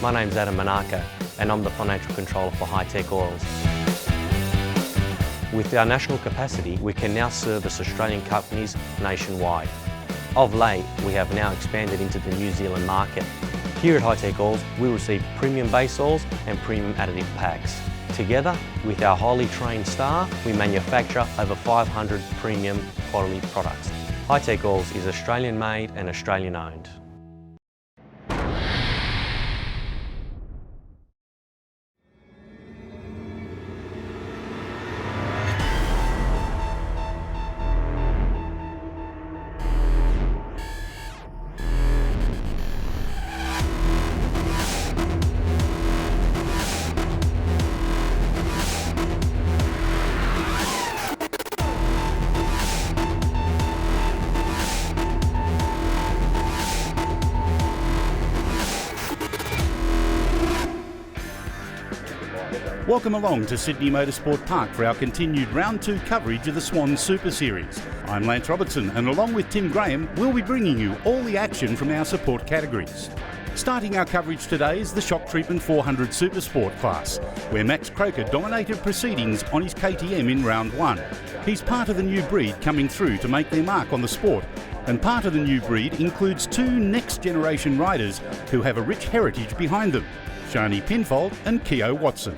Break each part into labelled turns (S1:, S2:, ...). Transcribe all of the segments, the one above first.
S1: My name's Adam Monaco and I'm the Financial Controller for Hi-Tech Oils. With our national capacity, we can now service Australian companies nationwide. Of late, we have now expanded into the New Zealand market. Here at Hi-Tech Oils, we receive premium base oils and premium additive packs. Together, with our highly trained staff, we manufacture over 500 premium quality products. Hi-Tech Oils is Australian made and Australian owned.
S2: Welcome along to Sydney Motorsport Park for our continued Round 2 coverage of the Swann Super Series. I'm Lance Robertson, and along with Tim Graham, we'll be bringing you all the action from our support categories. Starting our coverage today is the Shock Treatment 400 Super Sport class, where Max Croker dominated proceedings on his KTM in Round 1. He's part of the new breed coming through to make their mark on the sport, and part of the new breed includes two next-generation riders who have a rich heritage behind them, Shani Pinfold and Keogh Watson.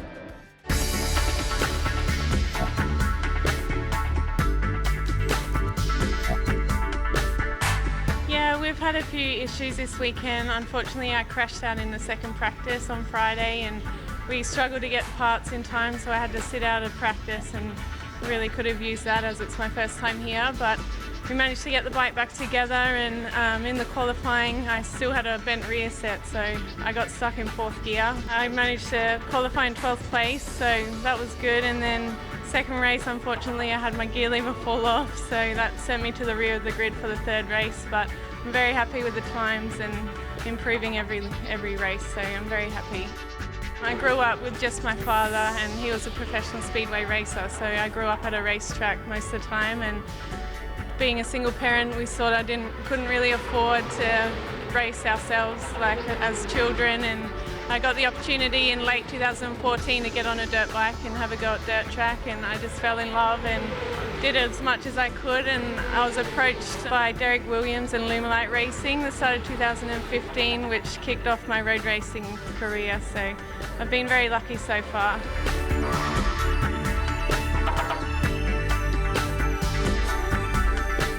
S3: We've had a few issues this weekend. Unfortunately, I crashed out in the second practice on Friday and we struggled to get parts in time, so I had to sit out of practice, and really could have used that as it's my first time here, but we managed to get the bike back together, and in the qualifying I still had a bent rear set, so I got stuck in fourth gear. I managed to qualify in 12th place, so that was good, and then second race, unfortunately, I had my gear lever fall off, so that sent me to the rear of the grid for the third race, but I'm very happy with the times and improving every race, so I'm very happy. I grew up with just my father, and he was a professional speedway racer, so I grew up at a racetrack most of the time, and being a single parent, we sort of couldn't really afford to race ourselves like as children, and I got the opportunity in late 2014 to get on a dirt bike and have a go at dirt track, and I just fell in love and did as much as I could, and I was approached by Derek Williams and Lumelite Racing the start of 2015, which kicked off my road racing career, so I've been very lucky so far.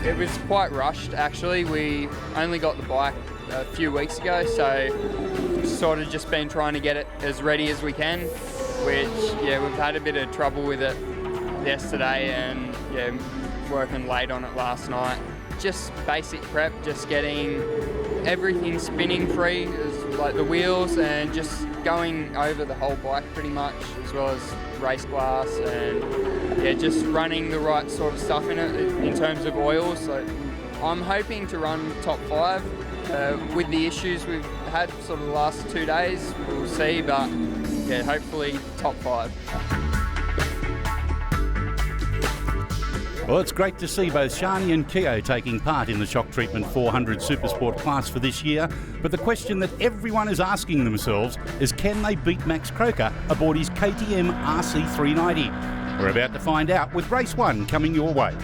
S4: It was quite rushed actually. We only got the bike a few weeks ago, so sort of just been trying to get it as ready as we can, which we've had a bit of trouble with it yesterday, and working late on it last night. Just basic prep, just getting everything spinning free, like the wheels, and just going over the whole bike pretty much, as well as race glass, and just running the right sort of stuff in it in terms of oils. So I'm hoping to run top 5 with the issues we've had sort of the last 2 days. We'll see, but hopefully top 5.
S2: Well, it's great to see both Shani and Keogh taking part in the Shock Treatment 400 Supersport class for this year, but the question that everyone is asking themselves is, can they beat Max Croker aboard his KTM RC390? We're about to find out with race 1 coming your way.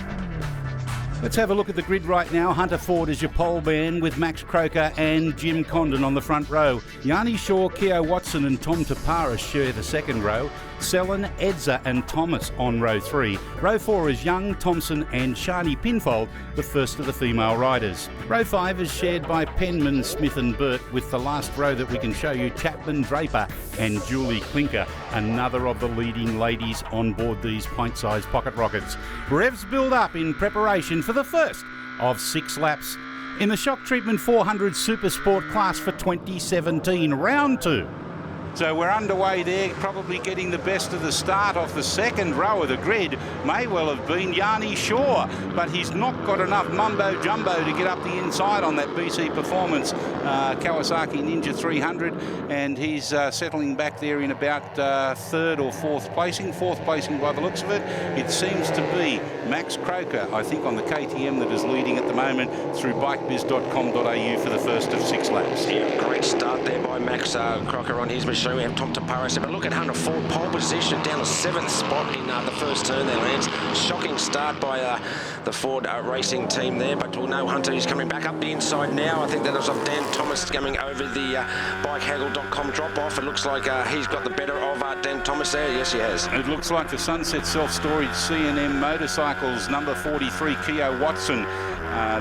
S2: Let's have a look at the grid right now. Hunter Ford is your pole man, with Max Croker and Jim Condon on the front row. Yanni Shaw, Keogh Watson and Tom Tapara share the second row. Selen, Edza and Thomas on row 3. Row 4 is Young, Thompson and Shani Pinfold, the first of the female riders. Row 5 is shared by Penman, Smith and Burt, with the last row that we can show you, Chapman, Draper and Julie Clinker, another of the leading ladies on board these pint-sized pocket rockets. Revs build up in preparation for the first of 6 laps in the Shock Treatment 400 Super Sport class for 2017, Round 2. So we're underway there, probably getting the best of the start off the second row of the grid. May well have been Yanni Shaw, but he's not got enough mumbo-jumbo to get up the inside on that BC Performance Kawasaki Ninja 300, and he's settling back there in about third or fourth placing by the looks of it. It seems to be Max Croker, I think, on the KTM that is leading at the moment through bikebiz.com.au for the first of 6 laps.
S5: Yeah, great start there by Max Croker on his machine. We have Tom Taparis, but look at Hunter Ford, pole position down the 7th spot in the first turn there, Lance. Shocking start by the Ford racing team there, but we'll know Hunter is coming back up the inside now. I think that was off Dan Thomas coming over the bikehaggle.com drop-off. It looks like he's got the better of Dan Thomas there. Yes, he has.
S2: It looks like the Sunset Self-Storage C&M Motorcycles number 43, Keogh Watson,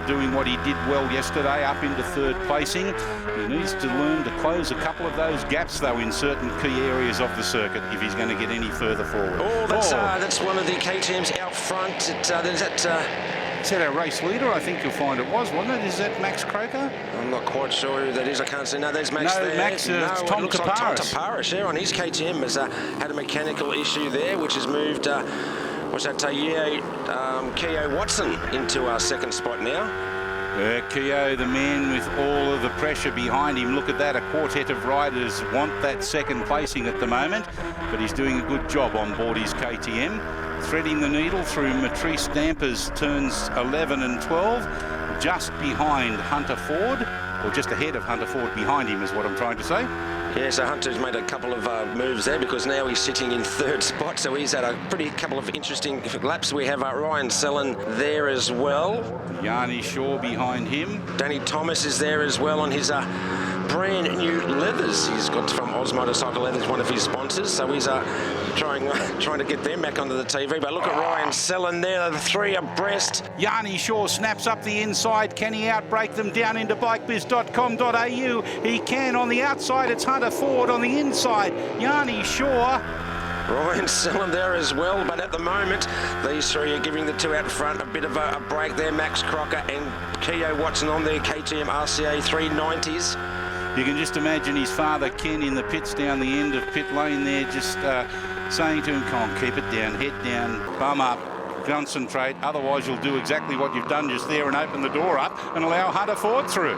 S2: doing what he did well yesterday, up into third placing. He needs to learn to close a couple of those gaps, though, in certain key areas of the circuit if he's going to get any further forward.
S5: Oh, that's one of the KTMs out front.
S2: Is that our race leader? I think you'll find it was, wasn't it? Is that Max Croker?
S5: I'm not quite sure who that is. I can't see. No, there's Max there.
S2: Max, Tom Taparis.
S5: Like Tom Taparis, yeah, on his KTM has had a mechanical issue there, which has moved, Keogh Watson into our second spot now.
S2: Keogh, the man with all of the pressure behind him. Look at that, a quartet of riders want that second placing at the moment, but he's doing a good job on board his KTM. Threading the needle through Matrice Dampers turns 11 and 12, just behind Hunter Ford, or just ahead of Hunter Ford, behind him is what I'm trying to say.
S5: Yeah, so Hunter's made a couple of moves there, because now he's sitting in third spot, so he's had a couple of interesting laps. We have Ryan Sellen there as well.
S2: Yanni Shaw behind him.
S5: Danny Thomas is there as well on his brand new leathers he's got from Oz Motorcycle Leathers, one of his sponsors, so he's trying to get them back onto the TV. But look at Ryan Sellen there, the 3 abreast.
S2: Yanni Shaw snaps up the inside. Can he outbrake them down into bikebiz.com.au? He can. On the outside, it's Hunter Ford. On the inside, Yanni Shaw.
S5: Ryan Sellen there as well, but at the moment these three are giving the 2 out front a bit of a break there. Max Croker and Keogh Watson on their KTM RCA 390s.
S2: You can just imagine his father Ken in the pits down the end of pit lane there, just saying to him, "Come on, keep it down, head down, bum up, concentrate, otherwise you'll do exactly what you've done just there and open the door up and allow Hunter Ford through."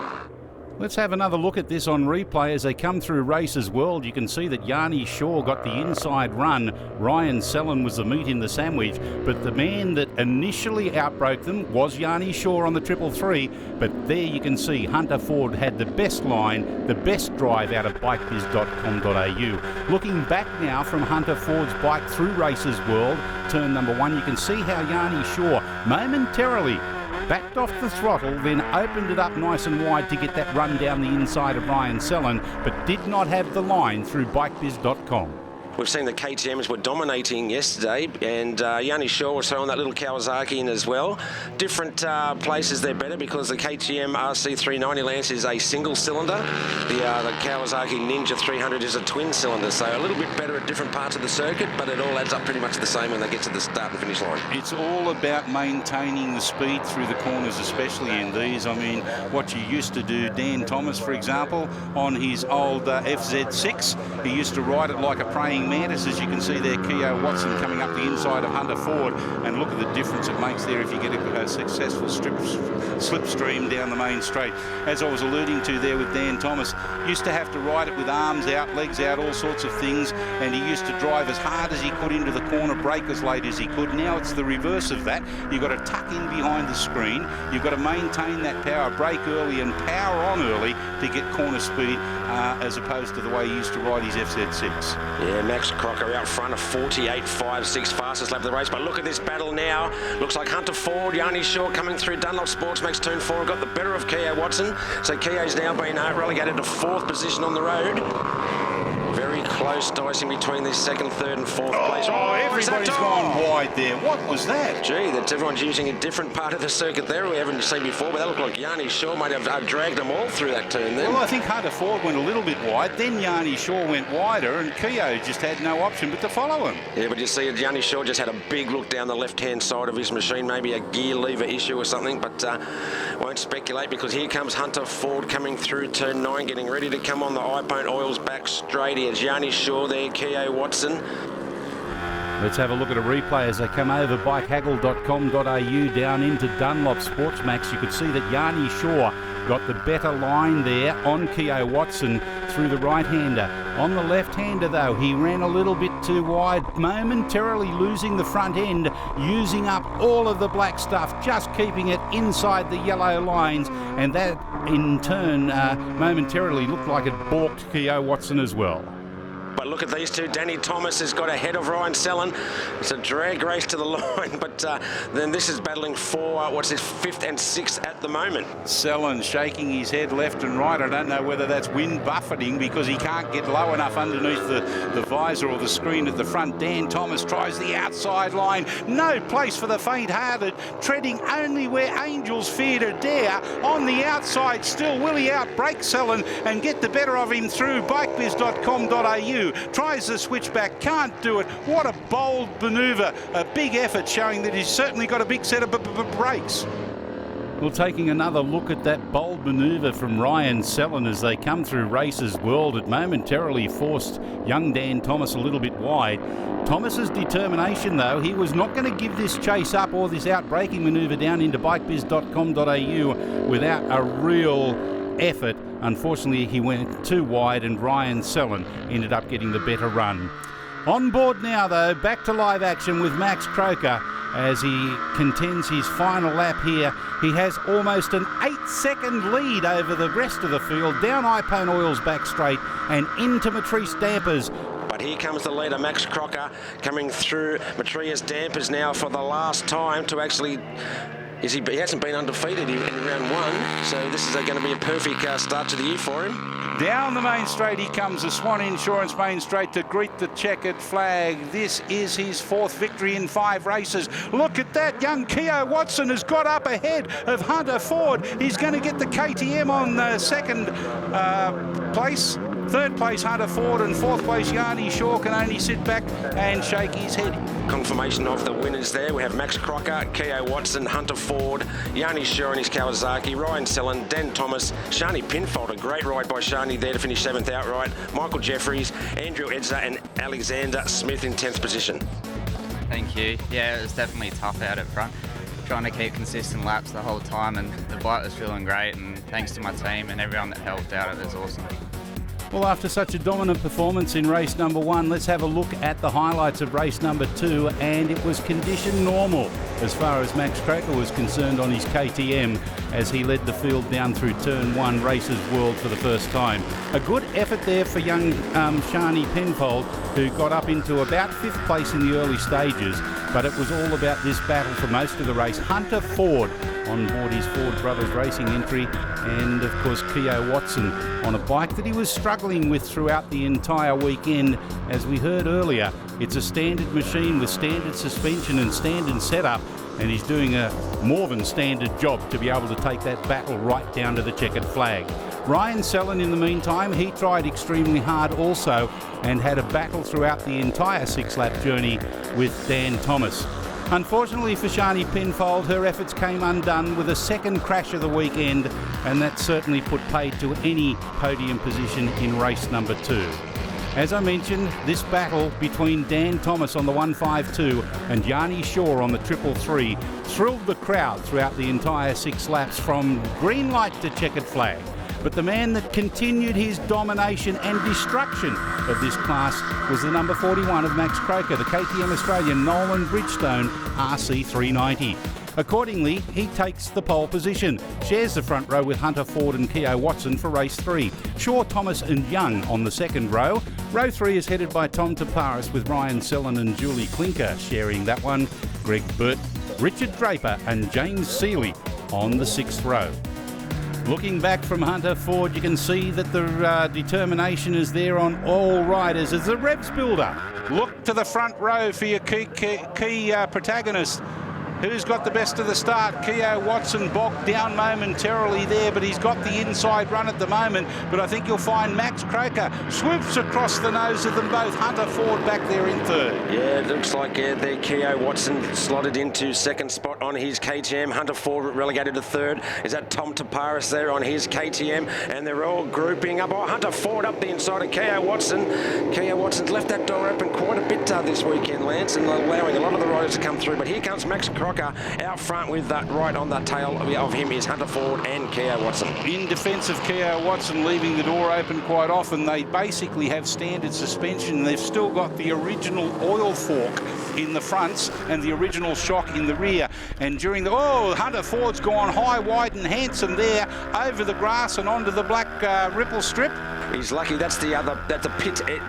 S2: Let's have another look at this on replay as they come through Races World. You can see that Yanni Shaw got the inside run. Ryan Sellen was the meat in the sandwich, but the man that initially outbroke them was Yanni Shaw on the 333. But there you can see Hunter Ford had the best line, the best drive out of bikebiz.com.au. Looking back now from Hunter Ford's bike through Races World, turn number 1, you can see how Yanni Shaw momentarily backed off the throttle, then opened it up nice and wide to get that run down the inside of Ryan Sellen, but did not have the line through bikebiz.com.
S5: We've seen the KTMs were dominating yesterday, and Yanni Shaw was throwing that little Kawasaki in as well. Different places they're better, because the KTM RC390 Lance is a single cylinder. The Kawasaki Ninja 300 is a twin cylinder, so a little bit better at different parts of the circuit, but it all adds up pretty much the same when they get to the start and finish line.
S2: It's all about maintaining the speed through the corners, especially in these. I mean, what you used to do, Dan Thomas, for example, on his old FZ6, he used to ride it like a praying mantis. As you can see there, Keogh Watson coming up the inside of Hunter Ford, and look at the difference it makes there if you get a successful slipstream down the main straight. As I was alluding to there with Dan Thomas, used to have to ride it with arms out, legs out, all sorts of things, and he used to drive as hard as he could into the corner, brake as late as he could. Now it's the reverse of that. You've got to tuck in behind the screen, you've got to maintain that power, brake early and power on early to get corner speed, as opposed to the way he used to ride his FZ6.
S5: Yeah, Max Croker out front, a 48.56, fastest lap of the race. But look at this battle now. Looks like Hunter Ford, Yanni Shaw coming through Dunlop Sports Max Turn 4, got the better of Keogh Watson. So Keogh's now been relegated to 4th position on the road. Very close dicing between the 2nd, 3rd and 4th place.
S2: Everybody's gone wide there. What was that?
S5: Gee, everyone's using a different part of the circuit there we haven't seen before, but that looked like Yanni Shaw might have dragged them all through that turn then.
S2: Well, I think Hunter Ford went a little bit wide, then Yanni Shaw went wider, and Keogh just had no option but to follow him.
S5: Yeah, but you see, Yanni Shaw just had a big look down the left-hand side of his machine, maybe a gear lever issue or something, but won't speculate, because here comes Hunter Ford coming through turn 9, getting ready to come on the iPone Oils back straight. Here's Yanni Shaw there, Keogh Watson.
S2: Let's have a look at a replay as they come over bikehaggle.com.au down into Dunlop Sportsmax. You could see that Yanni Shaw got the better line there on Keogh Watson through the right-hander. On the left-hander, though, he ran a little bit too wide, momentarily losing the front end, using up all of the black stuff, just keeping it inside the yellow lines, and that, in turn, momentarily looked like it balked Keogh Watson as well.
S5: But look at these two. Danny Thomas has got ahead of Ryan Sellen. It's a drag race to the line, but then this is battling for, what's his, 5th and 6th at the moment.
S2: Sellen shaking his head left and right. I don't know whether that's wind buffeting because he can't get low enough underneath the visor or the screen at the front. Dan Thomas tries the outside line. No place for the faint-hearted, treading only where angels fear to dare. On the outside still, will he outbreak Sellen and get the better of him through bikebiz.com.au? Tries the switchback, can't do it. What a bold manoeuvre, a big effort, showing that he's certainly got a big set of brakes. Well, taking another look at that bold manoeuvre from Ryan Sellen as they come through Races World, it momentarily forced young Dan Thomas a little bit wide. Thomas's determination, though, he was not going to give this chase up or this outbreaking manoeuvre down into bikebiz.com.au without a real effort. Unfortunately, he went too wide and Ryan Sellen ended up getting the better run. On board now, though, back to live action with Max Croker as he contends his final lap here. He has almost an 8-second lead over the rest of the field, down iPone Oils back straight and into Matrice Dampers.
S5: But here comes the leader, Max Croker, coming through Matrice Dampers now for the last time to actually... He hasn't been undefeated in round 1, so this is going to be a perfect start to the year for him.
S2: Down the main straight he comes, the Swann Insurance main straight to greet the checkered flag. This is his 4th victory in 5 races. Look at that, young Keogh Watson has got up ahead of Hunter Ford. He's going to get the KTM on the 2nd place. 3rd place Hunter Ford and 4th place Yanni Shaw can only sit back and shake his head.
S5: Confirmation of the winners there. We have Max Croker, Keogh Watson, Hunter Ford, Yanni Shaw and his Kawasaki, Ryan Sellen, Dan Thomas, Shani Pinfold, a great ride by Shani there to finish 7th outright, Michael Jeffries, Andrew Edzer and Alexander Smith in 10th position.
S6: Thank you. Yeah, it was definitely tough out at front, trying to keep consistent laps the whole time, and the bike was feeling great, and thanks to my team and everyone that helped out, it was awesome.
S2: Well, after such a dominant performance in race number 1, let's have a look at the highlights of race number 2, and it was condition normal as far as Max Croker was concerned on his KTM as he led the field down through turn 1 Races World for the first time. A good effort there for young Shani Penfold, who got up into about 5th place in the early stages, but it was all about this battle for most of the race. Hunter Ford on board his Ford Brothers Racing entry, and of course Keogh Watson on a bike that he was struggling with throughout the entire weekend. As we heard earlier, it's a standard machine with standard suspension and standard setup, and he's doing a more than standard job to be able to take that battle right down to the checkered flag. Ryan Sellen, in the meantime, he tried extremely hard also and had a battle throughout the entire 6-lap journey with Dan Thomas. Unfortunately for Shani Penfold, her efforts came undone with a 2nd crash of the weekend, and that certainly put paid to any podium position in race number 2. As I mentioned, this battle between Dan Thomas on the 152 and Yanni Shaw on the 333 thrilled the crowd throughout the entire 6 laps from green light to checkered flag. But the man that continued his domination and destruction of this class was the number 41 of Max Croker, the KTM Australian Nolan Bridgestone RC390. Accordingly, he takes the pole position, shares the front row with Hunter Ford and Keogh Watson for race 3. Shaw, Thomas and Young on the 2nd row. Row 3 is headed by Tom Taparis with Ryan Sellen and Julie Klinker sharing that one. Greg Burt, Richard Draper and James Seeley on the 6th row. Looking back from Hunter Ford, you can see that the determination is there on all riders as the revs build up. Look to the front row for your key protagonist. Who's got the best of the start? Keogh Watson bogged down momentarily there, but he's got the inside run at the moment. But I think you'll find Max Croker swoops across the nose of them both. Hunter Ford back there in third.
S5: Yeah, it looks like there Keogh Watson slotted into second spot on his KTM. Hunter Ford relegated to third. Is that Tom Taparis there on his KTM? And they're all grouping up. Oh, Hunter Ford up the inside of Keogh Watson. Keogh Watson's left that door open quite a bit this weekend, Lance, and allowing a lot of the riders to come through. But here comes Max Crocker out front with that right on the tail of him is Hunter Ford and Keogh Watson.
S2: In defence of Keogh Watson leaving the door open quite often, they basically have standard suspension. They've still got the original oil fork in the fronts and the original shock in the rear. And during the Hunter Ford's gone high, wide and handsome there over the grass and onto the black ripple strip.
S5: He's lucky that's the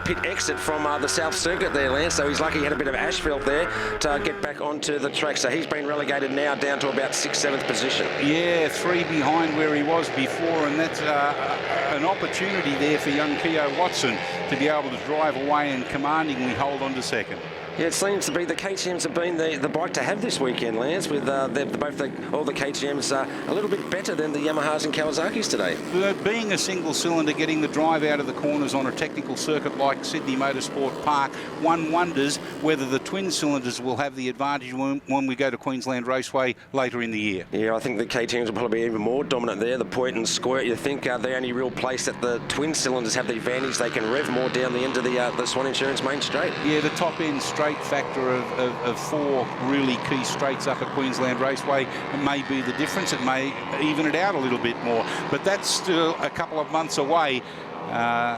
S5: pit exit from the South Circuit there, Lance. So he's lucky he had a bit of asphalt there to get back onto the track. So he's been relegated now down to about 6th, 7th position.
S2: Yeah, 3 behind where he was before, and that's an opportunity there for young Keogh Watson to be able to drive away and commandingly hold on to second.
S5: Yeah, it seems to be the KTMs have been the bike to have this weekend, Lance, with all the KTMs a little bit better than the Yamahas and Kawasaki's today.
S2: Being a single cylinder, getting the drive out of the corners on a technical circuit like Sydney Motorsport Park, one wonders whether the twin cylinders will have the advantage when we go to Queensland Raceway later in the year.
S5: Yeah, I think the KTMs will probably be even more dominant there. The point and squirt, you think the only real place that the twin cylinders have the advantage, they can rev more down the end of the Swann Insurance main straight.
S2: Yeah, the top end straight factor of 4 really key straights up at Queensland Raceway may be the difference. It may even it out a little bit more, but that's still a couple of months away.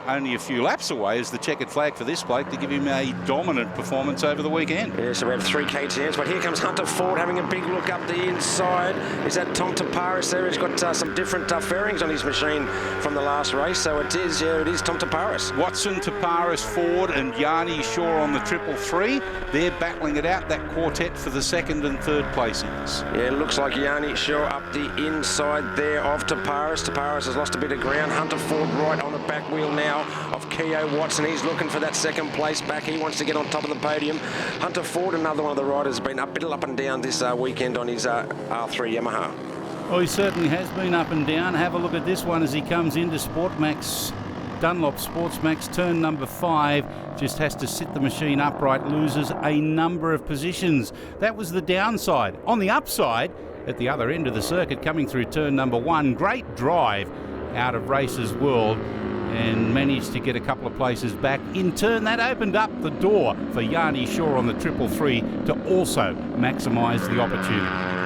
S2: Only a few laps away is the checkered flag for this bloke to give him a dominant performance over the weekend.
S5: Yeah, so we have 3 KTMs, but here comes Hunter Ford having a big look up the inside. Is that Tom Taparis there? He's got some different fairings on his machine from the last race, so it is Tom Taparis.
S2: Watson, Taparis, Ford and Yanni Shaw on the 333. They're battling it out, that quartet, for the 2nd and 3rd placings.
S5: Yeah, it looks like Yanni Shaw up the inside there of Taparis. Taparis has lost a bit of ground. Hunter Ford right on the back wheel now of Keogh Watson. He's looking for that 2nd place back. He wants to get on top of the podium. Hunter Ford, another one of the riders, has been a bit up and down this weekend on his R3 Yamaha.
S2: Oh, he certainly has been up and down. Have a look at this one as he comes into Sportmax, Dunlop Sportsmax, turn number 5. Just has to sit the machine upright, loses a number of positions. That was the downside. On the upside, at the other end of the circuit, coming through turn number 1, great drive out of Racers World, and managed to get a couple of places back. In turn, that opened up the door for Yanni Shaw on the 333 to also maximise the opportunity.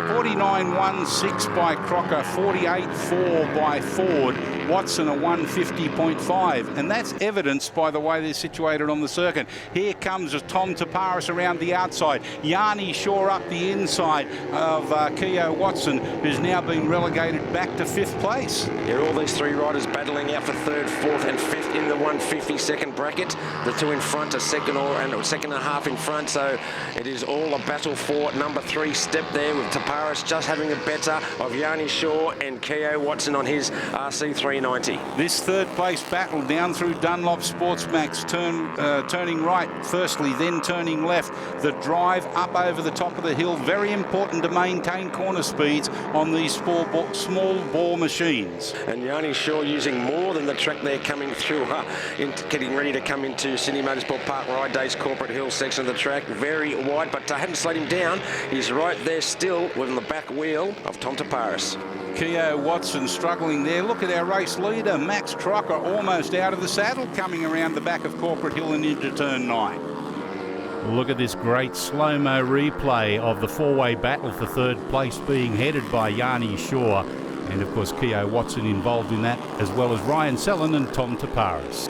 S2: 49.16 by Crocker, 48.4 by Ford. Watson a 150.5, and that's evidenced by the way they're situated on the circuit. Here comes Tom Taparis around the outside. Yanni Shaw up the inside of Keogh Watson, who's now been relegated back to 5th place.
S5: Yeah, all these 3 riders battling out for 3rd, 4th and 5th in the 152nd bracket. The 2 in front are 2nd and 2nd and a half in front, so it is all a battle for number 3 step there, with Taparis just having the better of Yanni Shaw and Keogh Watson on his RC390.
S2: This 3rd place battle down through Dunlop Sportsmax, turning right firstly, then turning left. The drive up over the top of the hill, very important to maintain corner speeds on these small bore machines.
S5: And Yanni Shaw using more than the track there coming through, getting ready to come into Sydney Motorsport Park Ride Days Corporate Hill section of the track. Very wide, but hadn't slowed him down. He's right there still with the back wheel of Tom Taparis.
S2: Keogh Watson struggling there. Look at our race leader, Max Crocker, almost out of the saddle, coming around the back of Corporate Hill and into turn 9. Look at this great slow-mo replay of the 4-way battle for 3rd place being headed by Yanni Shaw. And, of course, Keogh Watson involved in that, as well as Ryan Sellen and Tom Taparis.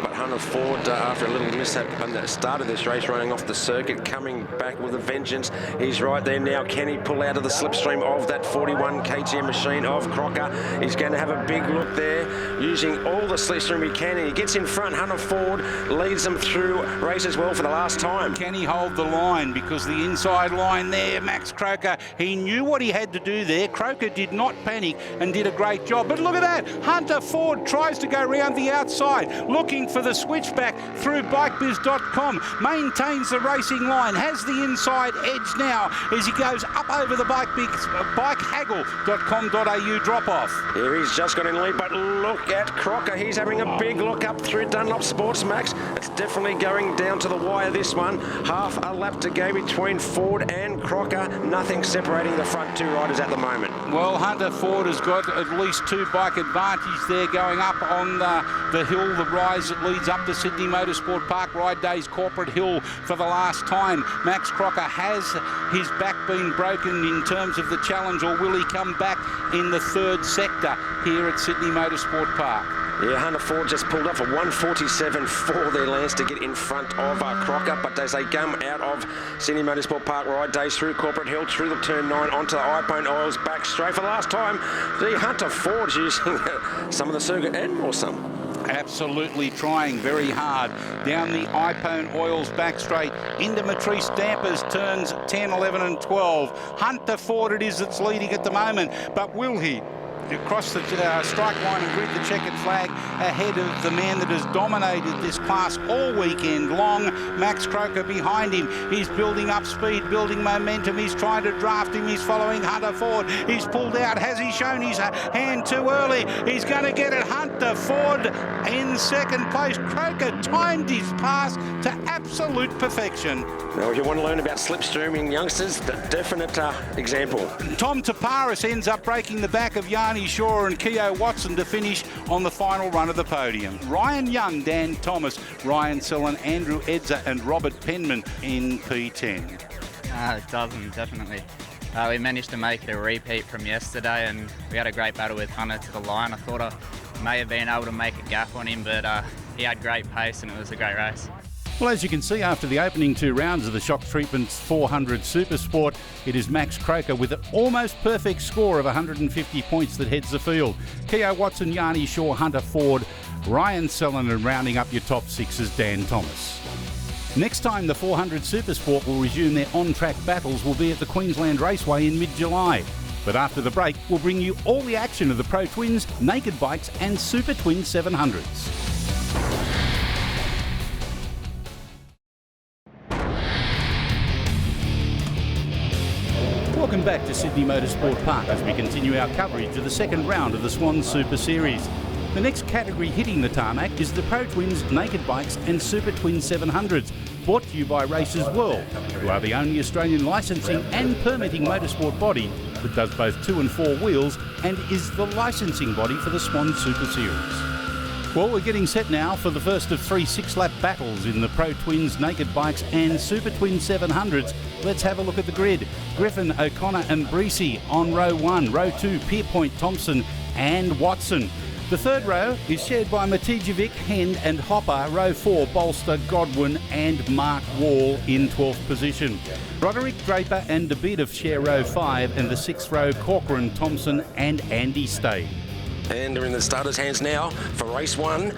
S5: But Hunter Ford, after a little mishap at the start of this race, running off the circuit, coming back with a vengeance. He's right there now. Can he pull out of the slipstream of that 41 KTM machine of Crocker? He's going to have a big look there, using all the slipstream he can. And he gets in front. Hunter Ford leads them through Racers World for the last time.
S2: Can he hold the line? Because the inside line there, Max Croker, he knew what he had to do there. Croker did not panic and did a great job. But look at that. Hunter Ford tries to go round the outside, looking for the the switchback through bikebiz.com, maintains the racing line, has the inside edge now as he goes up over the bikehaggle.com.au drop-off.
S5: Here he's just got in lead, but look at Crocker. He's having a big look up through Dunlop Sports, Max. It's definitely going down to the wire, this one. Half a lap to go between Ford and Crocker. Nothing separating the front two riders at the moment.
S2: Well, Hunter Ford has got at least 2 bike advantage there going up on the hill, the rise that leads up to Sydney Motorsport Park, Ride Days Corporate Hill for the last time. Max Crocker, has his back been broken in terms of the challenge, or will he come back in the third sector here at Sydney Motorsport Park?
S5: Yeah, Hunter Ford just pulled up a 1:47.4 there, Lance, to get in front of Crocker. But as they come out of Sydney Motorsport Park Ride Days through Corporate Hill, through the turn 9, onto the iPone Oils, back straight for the last time. The Hunter Ford's using some of the circuit and more some.
S2: Absolutely trying very hard down the iPone Oils back straight into Matrice Dampers, turns 10, 11 and 12. Hunter Ford it is that's leading at the moment, but will he across the strike line and grid the checkered flag ahead of the man that has dominated this class all weekend long? Max Crocker behind him. He's building up speed, building momentum. He's trying to draft him. He's following Hunter Ford. He's pulled out. Has he shown his hand too early? He's going to get it. Hunter Ford in second place. Crocker timed his pass to absolute perfection.
S5: Now, if you want to learn about slipstreaming, youngsters, the definite example.
S2: Tom Taparis ends up breaking the back of Yanni Shaw and Keogh Watson to finish on the final run of the podium. Ryan Young, Dan Thomas, Ryan Sellen, Andrew Edzer and Robert Penman in P10.
S6: It doesn't, definitely. We managed to make it a repeat from yesterday, and we had a great battle with Hunter to the line. I thought I may have been able to make a gap on him, but he had great pace and it was a great race.
S2: Well, as you can see, after the opening 2 rounds of the Shock Treatment's 400 Super Sport, it is Max Crocker with an almost perfect score of 150 points that heads the field. Keogh Watson, Yanni Shaw, Hunter Ford, Ryan Sellen, and rounding up your top 6 is Dan Thomas. Next time the 400 Super Sport will resume their on-track battles will be at the Queensland Raceway in mid-July. But after the break, we'll bring you all the action of the Pro Twins, Naked Bikes and Super Twin 700s. Welcome back to Sydney Motorsport Park as we continue our coverage of the second round of the Swann Super Series. The next category hitting the tarmac is the Pro Twins, Naked Bikes and Super Twin 700s, brought to you by Racers World, who are the only Australian licensing and permitting motorsport body that does both 2 and 4 wheels and is the licensing body for the Swann Super Series. Well, we're getting set now for the first of 3 6-lap battles in the Pro Twins, Naked Bikes and Super Twin 700s. Let's have a look at the grid. Griffin, O'Connor and Breesy on row 1. Row 2, Pierpoint, Thompson and Watson. The third row is shared by Matijevic, Hend and Hopper. Row 4, Bolster, Godwin and Mark Wall in 12th position. Roderick, Draper and Davidoff share row 5, and the 6th row, Corcoran, Thompson and Andy Stade.
S5: And they're in the starters' hands now for race 1.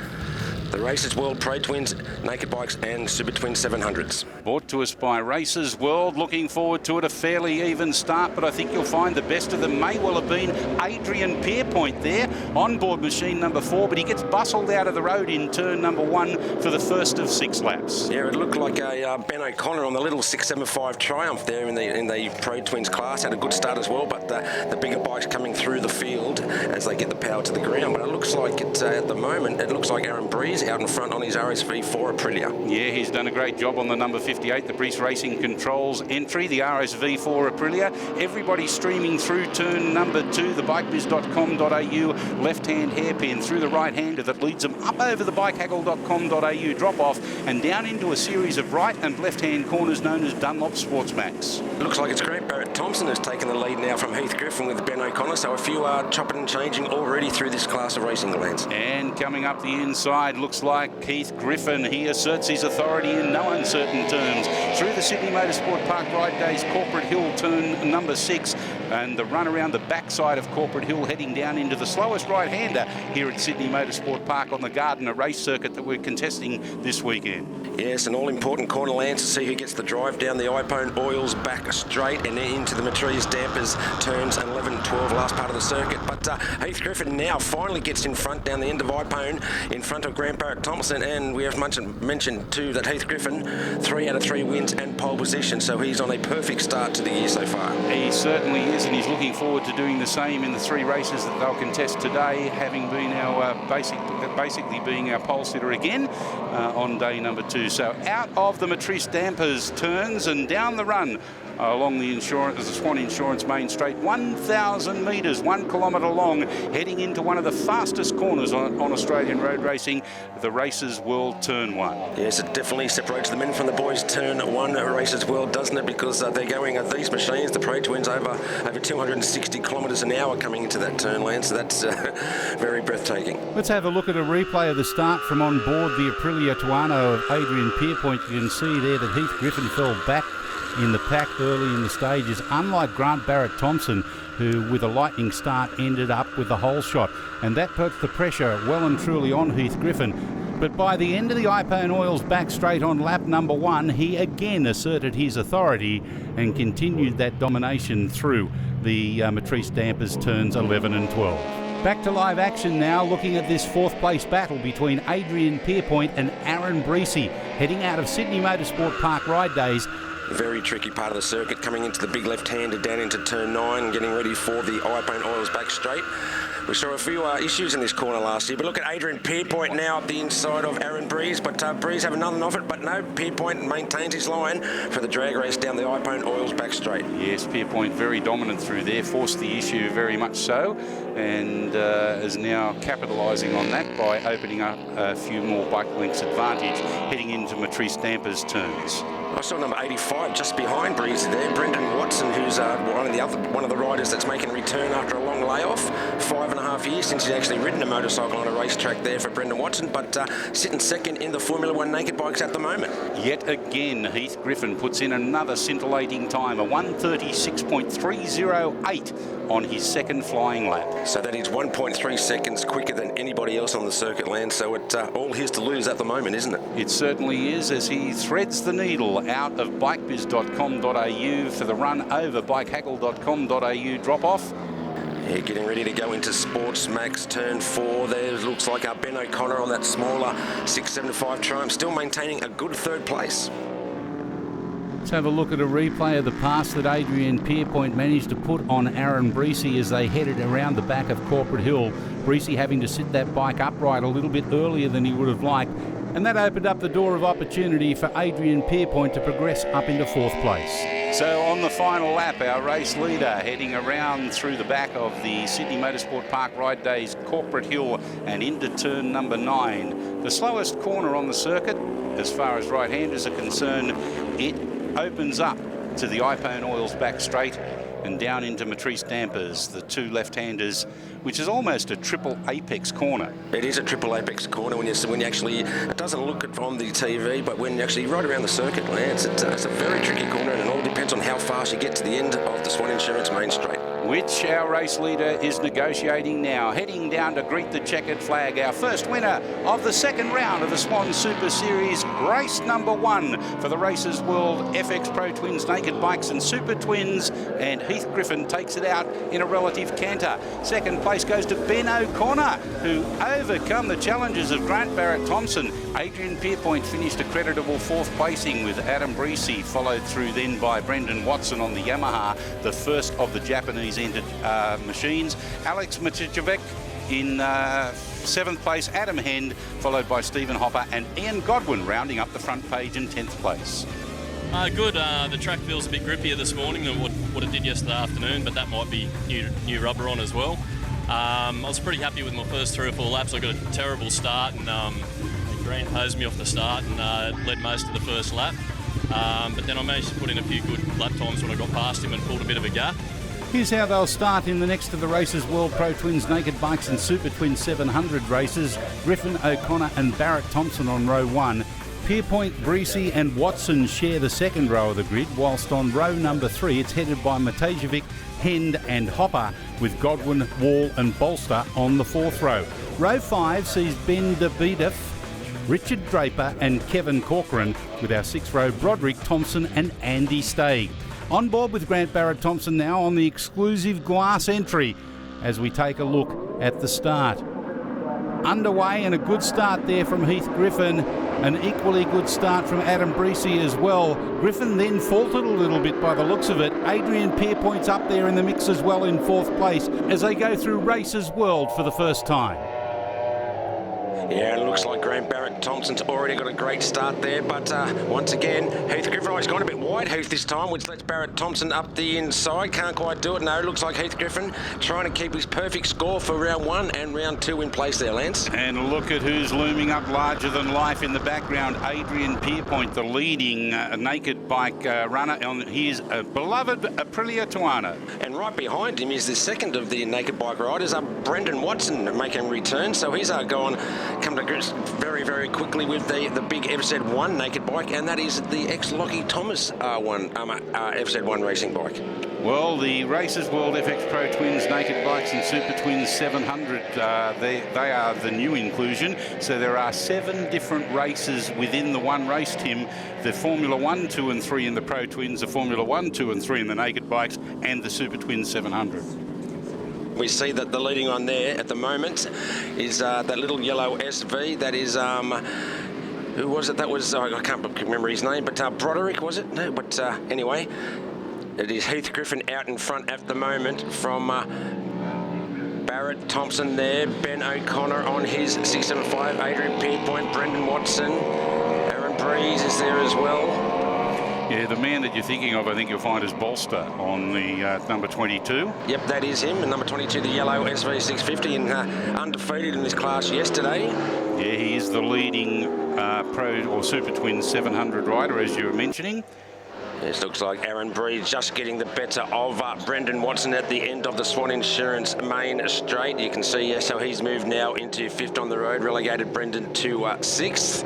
S5: The Racers World Pro Twins, Naked Bikes and Super Twin 700s.
S2: Brought to us by Racers World. Looking forward to it. A fairly even start, but I think you'll find the best of them may well have been Adrian Pierpoint there, on board machine number 4, but he gets bustled out of the road in turn number 1 for the first of 6 laps.
S5: Yeah, it looked like a Ben O'Connor on the little 675 Triumph there in the Pro Twins class. Had a good start as well, but the bigger bikes coming through the field as they get the power to the ground. But it looks like at the moment, it looks like Aaron Breeze out in front on his RSV4 Aprilia.
S2: Yeah, he's done a great job on the number 58, the Breeze Racing Controls entry, the RSV4 Aprilia. Everybody streaming through turn number 2, the bikebiz.com.au left-hand hairpin through the right-hander that leads them up over the bikehaggle.com.au drop-off and down into a series of right and left-hand corners known as Dunlop Sportsmax.
S5: Looks like it's Grant Barrett Thompson has taken the lead now from Heath Griffin with Ben O'Connor, so a few are chopping and changing already through this class of racing, Lance.
S2: And coming up the inside, looks like Keith Griffin. He asserts his authority in no uncertain terms through the Sydney Motorsport Park Ride Days Corporate Hill turn number 6. and the run around the backside of Corporate Hill, heading down into the slowest right-hander here at Sydney Motorsport Park on the Gardner race circuit that we're contesting this weekend.
S5: Yes, an all-important corner, Lance, to see who gets the drive down the iPone oils back straight and then into the Matrice dampers, turns 11 and 12, last part of the circuit. But Heath Griffin now finally gets in front down the end of iPone, in front of Grant Barrett-Thompson, and we have mentioned too that Heath Griffin, 3 out of 3 wins and pole position, so he's on a perfect start to the year so far.
S2: He certainly is, and he's looking forward to doing the same in the 3 races that they'll contest today, having been our basically being our pole sitter again on day number 2. So out of the Matrice dampers, turns and down the run along the Swann Insurance main straight, 1,000 metres, 1 kilometre long, heading into one of the fastest corners on Australian road racing, the Races World Turn 1.
S5: Yes, it definitely separates the men from the boys Turn 1 Races World, doesn't it? Because they're going, these machines, the Pro Twins, over 260 kilometres an hour coming into that turn, Lance. So that's very breathtaking.
S2: Let's have a look at a replay of the start from on board the Aprilia Tuono of Adrian Pierpoint. You can see there that Heath Griffin fell back in the pack early in the stages, unlike Grant Barrett-Thompson, who with a lightning start ended up with the hole shot, and that put the pressure well and truly on Heath Griffin. But by the end of the iPone oils back straight on lap number 1, he again asserted his authority and continued that domination through the Matrice dampers turns 11 and 12. Back to live action now, looking at this 4th place battle between Adrian Pierpoint and Aaron Breesy, heading out of Sydney Motorsport Park ride days.
S5: Very tricky part of the circuit, coming into the big left-hander down into turn 9, getting ready for the iPone oils back straight. We saw a few issues in this corner last year, but look at Adrian Pierpoint now up the inside of Aaron Breeze, but Breeze having nothing of it, but no, Pierpoint maintains his line for the drag race down the iPone oils back straight.
S2: Yes, Pierpoint very dominant through there, forced the issue very much so, and is now capitalising on that by opening up a few more bike lengths advantage, heading into Matrice dampers turns.
S5: I saw number 85 just behind Breezy there, Brendan Watson, who's one of the riders that's making a return after a long layoff. 5.5 years since he's actually ridden a motorcycle on a racetrack there for Brendan Watson, but sitting second in the Formula 1 naked bikes at the moment.
S2: Yet again, Heath Griffin puts in another scintillating time, a 1:36.308 on his second flying lap.
S5: So that is 1.3 seconds quicker than anybody else on the circuit, land. So it's all his to lose at the moment, isn't it?
S2: It certainly is, as he threads the needle out of bikebiz.com.au for the run over bikehaggle.com.au drop-off.
S5: Yeah, getting ready to go into Sports Max turn 4. There looks like Ben O'Connor on that smaller 675 Triumph, still maintaining a good 3rd place.
S2: Let's have a look at a replay of the pass that Adrian Pierpoint managed to put on Aaron Breesy as they headed around the back of Corporate Hill. Breesy having to sit that bike upright a little bit earlier than he would have liked, and that opened up the door of opportunity for Adrian Pierpoint to progress up into 4th place. So on the final lap, our race leader heading around through the back of the Sydney Motorsport Park Ride Days Corporate Hill and into turn number 9. The slowest corner on the circuit, as far as right-handers are concerned. It opens up to the iPone oils back straight and down into Matrice dampers, the 2 left-handers, which is almost a triple apex corner.
S5: It is a triple apex corner when you actually, it doesn't look it on the TV, but when you actually ride around the circuit, Lance, it's a very tricky corner, and it all depends on how fast you get to the end of the Swann Insurance main straight.
S2: Which our race leader is negotiating now, heading down to greet the checkered flag. Our first winner of the 2nd round of the Swann Super Series, race number 1 for the Races World FX Pro Twins Naked Bikes and Super Twins, and Heath Griffin takes it out in a relative canter. 2nd place goes to Ben O'Connor, who overcome the challenges of Grant Barrett-Thompson. Adrian Pierpoint finished a creditable 4th placing with Adam Breesy, followed through then by Brendan Watson on the Yamaha, the first of the Japanese entered machines. Alex Matijevic in 7th place, Adam Hend, followed by Stephen Hopper, and Ian Godwin rounding up the front page in 10th place.
S7: Good. The track feels a bit grippier this morning than what it did yesterday afternoon, but that might be new rubber on as well. I was pretty happy with my first 3 or 4 laps. I got a terrible start, and Grant hosed me off the start and led most of the first lap. But then I managed to put in a few good lap times when I got past him and pulled a bit of a gap.
S2: Here's how they'll start in the next of the Races World Pro Twins Naked Bikes and Super Twins 700 races. Griffin, O'Connor and Barrett-Thompson on row 1. Pierpoint, Breesy and Watson share the second row of the grid, whilst on row number 3 it's headed by Matejevic, Hend and Hopper, with Godwin, Wall and Bolster on the 4th row. Row 5 sees Ben de Beedif, Richard Draper and Kevin Corcoran, with our 6th row Broderick Thompson and Andy Stagg. On board with Grant Barrett-Thompson now on the exclusive glass entry as we take a look at the start. Underway, and a good start there from Heath Griffin. An equally good start from Adam Breesy as well. Griffin then faltered a little bit by the looks of it. Adrian Pierpoint's up there in the mix as well in 4th place as they go through Races World for the first time.
S5: Yeah, it looks like Grant Barrett-Thompson's already got a great start there, but once again, Heath Griffin, he's gone a bit wide, Heath, this time, which lets Barrett-Thompson up the inside. Can't quite do it. No, it looks like Heath Griffin trying to keep his perfect score for round 1 and round 2 in place there, Lance.
S2: And look at who's looming up larger than life in the background. Adrian Pierpoint, the leading naked bike runner on his beloved Aprilia Tuono.
S5: And right behind him is the second of the naked bike riders, Brendan Watson, making a return. So he's come to grips very, very quickly with the big FZ1 naked bike, and that is the ex-Lockie Thomas FZ1 racing bike.
S2: Well, the Races World FX Pro Twins naked bikes and Super Twins 700, they are the new inclusion. So there are 7 different races within the one race, Tim. The Formula 1, 2 and 3 in the Pro Twins, the Formula 1, 2 and 3 in the naked bikes, and the Super Twins 700.
S5: We see that the leading one there at the moment is that little yellow SV. That is, who was it? That was, I can't remember his name, but Broderick, was it? No, but anyway, it is Heath Griffin out in front at the moment from Barrett Thompson there, Ben O'Connor on his 675, Adrian Pierpoint, Brendan Watson, Aaron Breeze is there as well.
S2: Yeah, the man that you're thinking of, I think you'll find is Bolster on the number 22.
S5: Yep, that is him. And number 22, the yellow SV650, and undefeated in this class yesterday.
S2: Yeah, he is the leading Pro or Super Twins 700 rider, as you were mentioning.
S5: This looks like Aaron Breeze just getting the better of Brendan Watson at the end of the Swann Insurance main straight. You can see, yeah, so he's moved now into 5th on the road, relegated Brendan to 6th.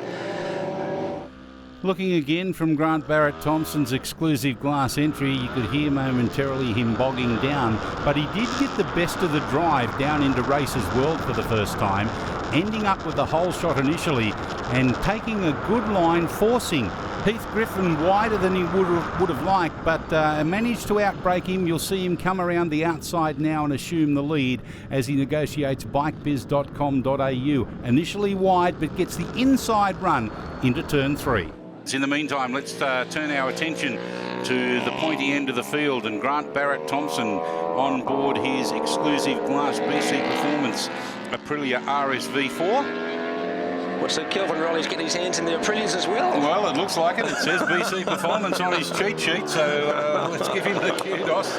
S2: Looking again from Grant Barrett-Thompson's exclusive glass entry, you could hear momentarily him bogging down, but he did get the best of the drive down into Races World for the first time, ending up with the whole shot initially and taking a good line, forcing Heath Griffin wider than he would have liked, but managed to outbreak him. You'll see him come around the outside now and assume the lead as he negotiates bikebiz.com.au. Initially wide, but gets the inside run into turn 3. In the meantime, let's turn our attention to the pointy end of the field, and Grant Barrett-Thompson on board his exclusive glass BC Performance Aprilia RSV4.
S5: What's that? Kelvin Riley's getting his hands in the Aprilias as well.
S2: Well, it looks like it. It says BC Performance on his cheat sheet, so let's give him the kudos.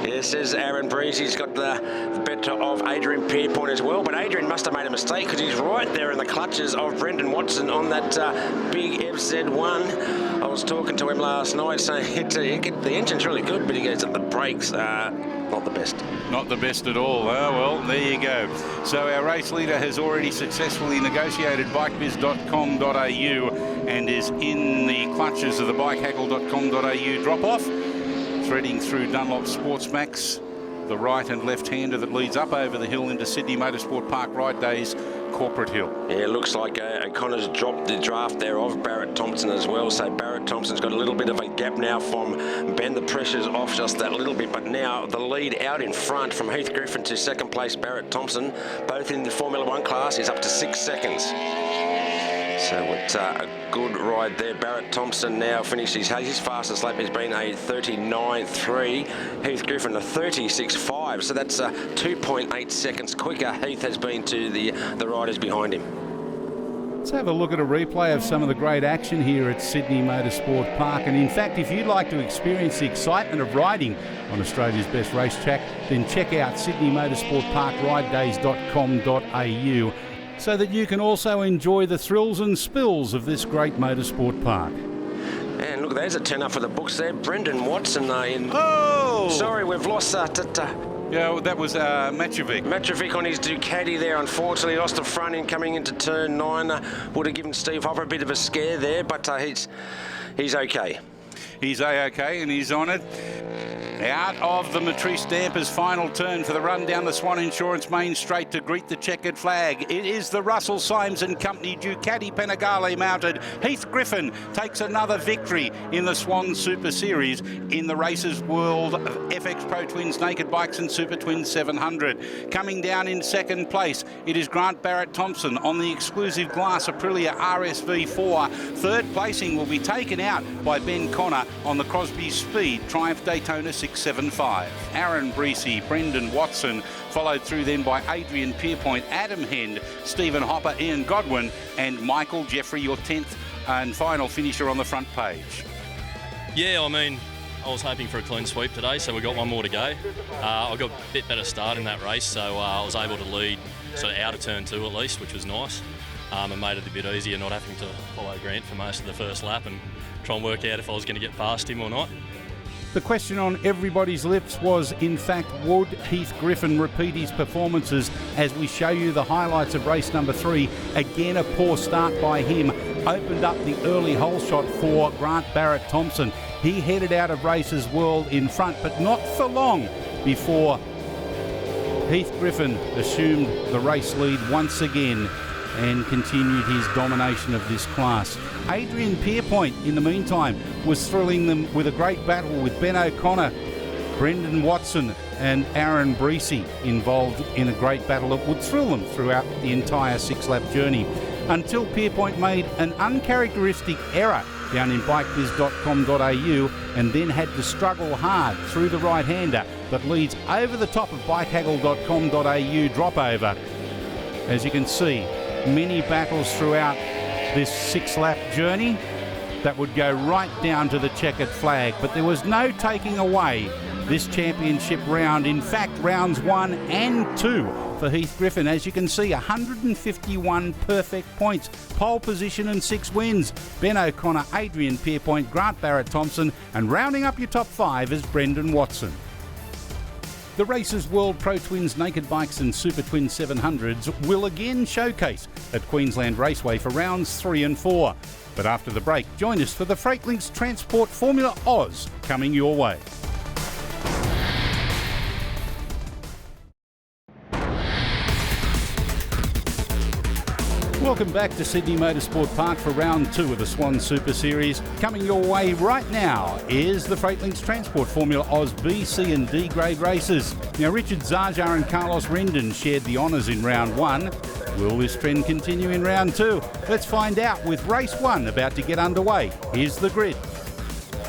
S5: Yeah, says Aaron Breeze. He's got the better of Adrian Pierpoint as well, but Adrian must have made a mistake because he's right there in the clutches of Brendan Watson on that big FZ1. I was talking to him last night saying the engine's really good, but he goes at the brakes, not the best.
S2: Not the best at all. Oh, well, there you go. So our race leader has already successfully negotiated bikebiz.com.au and is in the clutches of the bikehaggle.com.au drop-off, threading through Dunlop Sportsmax, the right and left-hander that leads up over the hill into Sydney Motorsport Park Ride Days Corporate Hill.
S5: Yeah, it looks like O'Connor's dropped the draft there of Barrett-Thompson as well, so Barrett-Thompson's got a little bit of a gap now from Ben. The pressure's off just that little bit, but now the lead out in front from Heath Griffin to second place Barrett-Thompson, both in the Formula 1 class, is up to 6 seconds. So it's a good ride there. Barrett-Thompson now finishes his fastest lap has been a 39.3. Heath Griffin a 36.5. So that's 2.8 seconds quicker Heath has been to the riders behind him.
S2: Let's have a look at a replay of some of the great action here at Sydney Motorsport Park. And in fact, if you'd like to experience the excitement of riding on Australia's best racetrack, then check out sydneymotorsportparkridedays.com.au so that you can also enjoy the thrills and spills of this great motorsport park.
S5: And look, there's a turn up for the books there. Brendan Watson in...
S2: Oh!
S5: Sorry, we've lost...
S2: Yeah, well, that was Matrovic.
S5: Matrovic on his Ducati there, unfortunately lost the front end coming into turn 9. Would have given Steve Hopper a bit of a scare there, but he's okay.
S2: He's A-OK and he's on it. Out of the Matrice Dampers final turn for the run down the Swann Insurance Main Straight to greet the checkered flag. It is the Russell Symes and Company Ducati Panigale mounted. Heath Griffin takes another victory in the Swann Super Series in the Races World of FX Pro Twins Naked Bikes and Super Twins 700. Coming down in second place, it is Grant Barrett-Thompson on the exclusive glass Aprilia RSV4. Third placing will be taken out by Ben Connor on the Crosby Speed Triumph Daytona 675. Aaron Breesy, Brendan Watson, followed through then by Adrian Pierpoint, Adam Hend, Stephen Hopper, Ian Godwin and Michael Jeffrey, your 10th and final finisher on the front page.
S7: Yeah, I mean, I was hoping for a clean sweep today, so we got one more to go. I got a bit better start in that race, so I was able to lead sort of out of turn 2 at least, which was nice. And made it a bit easier not having to follow Grant for most of the first lap and try and work out if I was going to get past him or not.
S2: The question on everybody's lips was, in fact, would Heath Griffin repeat his performances? As we show you the highlights of race number 3, again a poor start by him opened up the early hole shot for Grant Barrett-Thompson. He headed out of Races World in front, but not for long before Heath Griffin assumed the race lead once again and continued his domination of this class. Adrian Pierpoint, in the meantime, was thrilling them with a great battle with Ben O'Connor, Brendan Watson and Aaron Breesy involved in a great battle that would thrill them throughout the entire 6-lap journey, until Pierpoint made an uncharacteristic error down in bikebiz.com.au and then had to struggle hard through the right-hander that leads over the top of bikehaggle.com.au dropover. As you can see, many battles throughout this 6-lap journey that would go right down to the checkered flag, but there was no taking away this championship round. In fact, rounds 1 and 2 for Heath Griffin. As you can see, 151 perfect points, pole position and 6 wins. Ben O'Connor, Adrian Pierpoint, Grant Barrett-Thompson, and rounding up your top 5 is Brendan Watson. The Races World Pro Twins Naked Bikes and Super Twins 700s will again showcase at Queensland Raceway for rounds 3 and 4. But after the break, join us for the Freightlinks Transport Formula Oz coming your way. Welcome back to Sydney Motorsport Park for round 2 of the Swann Super Series. Coming your way right now is the Freightlinks Transport Formula Oz B, C and D grade races. Now, Richard Zajar and Carlos Rendon shared the honours in round 1. Will this trend continue in round 2? Let's find out with race 1 about to get underway. Here's the grid.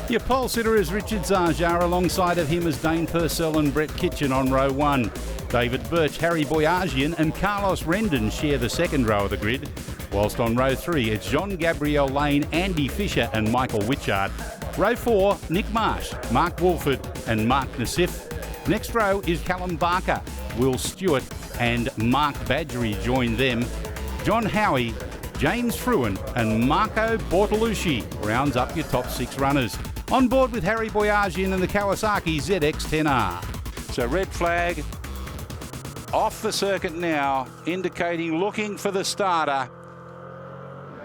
S2: Your pole sitter is Richard Zajar. Alongside of him is Dane Purcell and Brett Kitchen on row 1. David Birch, Harry Boyajian and Carlos Rendon share the second row of the grid. Whilst on row 3, it's Jean Gabriel Lane, Andy Fisher and Michael Witchard. Row 4, Nick Marsh, Mark Wolford and Mark Nassif. Next row is Callum Barker, Will Stewart and Mark Badgery join them. John Howie, James Fruin and Marco Bortolucci rounds up your top 6 runners. On board with Harry Boyajian and the Kawasaki ZX-10R. So red flag off the circuit now, indicating looking for the starter.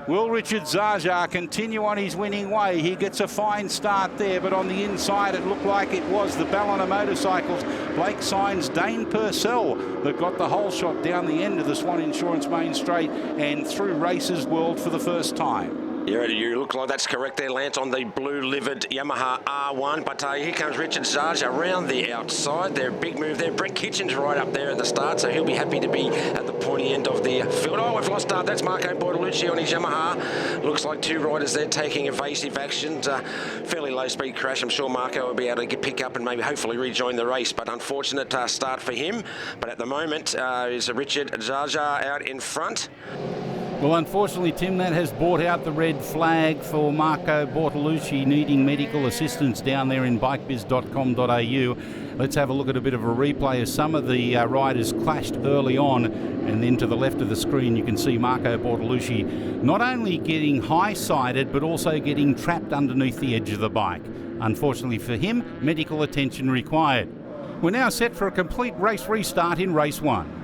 S2: Will Richard Zajar continue on his winning way? He gets a fine start there, but on the inside it looked like it was the Ballina Motorcycles, Blake Signs, Dane Purcell that got the whole shot down the end of the Swann Insurance Main Straight and through Races World for the first time.
S5: Yeah, you look like that's correct there, Lance, on the blue-livered Yamaha R1. But here comes Richard Zajar around the outside. There, big move there. Brett Kitchen's right up there at the start, so he'll be happy to be at the pointy end of the field. Oh, we've lost start. That's Marco Bortolucci on his Yamaha. Looks like 2 riders there taking evasive action. Fairly low-speed crash. I'm sure Marco will be able to pick up and maybe hopefully rejoin the race. But unfortunate start for him. But at the moment is Richard Zajar out in front.
S2: Well, unfortunately, Tim, that has brought out the red flag for Marco Bortolucci needing medical assistance down there in bikebiz.com.au. Let's have a look at a bit of a replay as some of the riders clashed early on, and then to the left of the screen you can see Marco Bortolucci not only getting high-sided but also getting trapped underneath the edge of the bike. Unfortunately for him, medical attention required. We're now set for a complete race restart in race 1.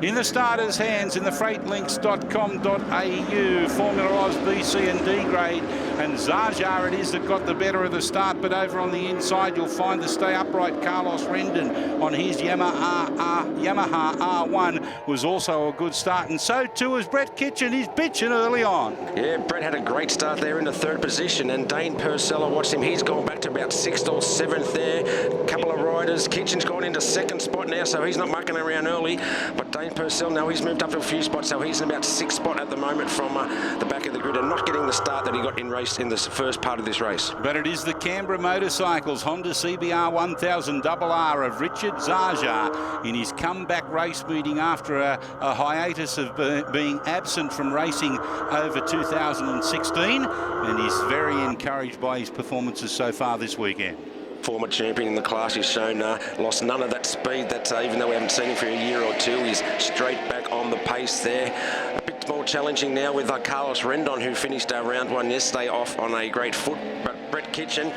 S2: In the starters' hands in the freightlinks.com.au, Formula Oz B, C and D grade, and Zaja it is that got the better of the start, but over on the inside you'll find the stay upright Carlos Rendon on his Yamaha R1 was also a good start, and so too is Brett Kitchen. He's bitching early on.
S5: Yeah, Brett had a great start there in the 3rd position, and Dane Purcell, I watched him, he's gone back to about 6th or 7th there. A couple of riders, Kitchen's gone into 2nd spot now, so he's not mucking around early, but Dane Purcell, now he's moved up a few spots, so he's in about 6th spot at the moment from the back of the grid, and not getting the start that he got in the first part of this race.
S2: But it is the Canberra Motorcycles Honda CBR 1000 RR of Richard Zaja in his comeback race meeting after a hiatus of being absent from racing over 2016, and he's very encouraged by his performances so far this weekend.
S5: Former champion in the class, he's shown lost none of that speed that even though we haven't seen him for a year or two, he's straight back on the pace there. A bit more challenging now with Carlos Rendon, who finished round 1 yesterday off on a great foot. But Brett Kitchen,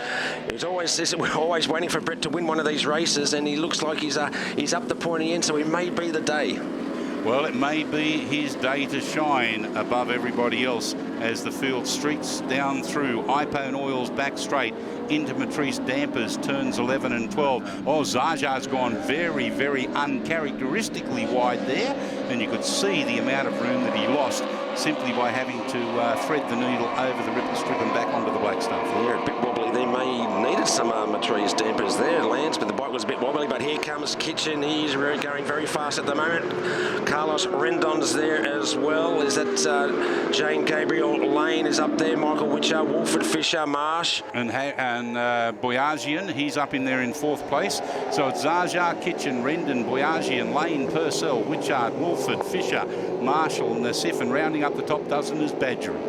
S5: we're always waiting for Brett to win one of these races, and he looks like he's up the pointy end, so it may be the day.
S2: Well, it may be his day to shine above everybody else as the field streaks down through Iphone Oil's back straight into Matrice Dampers, turns 11 and 12. Oh, Zaja's gone very, very uncharacteristically wide there, and you could see the amount of room that he lost simply by having to thread the needle over the ripple strip and back onto the black stuff.
S5: Yeah, a bit wobbly. They may needed some Matrice Dampers there, Lance, but the bike was a bit wobbly. But here comes Kitchen. He's going very fast at the moment. Carlos Rendon's there as well. Is that Jane Gabriel Lane is up there. Michael Witcher, Wolford Fisher, Marsh.
S2: And Boyagian, he's up in there in 4th place. So it's Zaja, Kitchen, Rendon, Boyagian, Lane, Purcell, Witchard, Wolford, Fisher, Marshall, Nassif, and rounding up the top dozen is Badgery.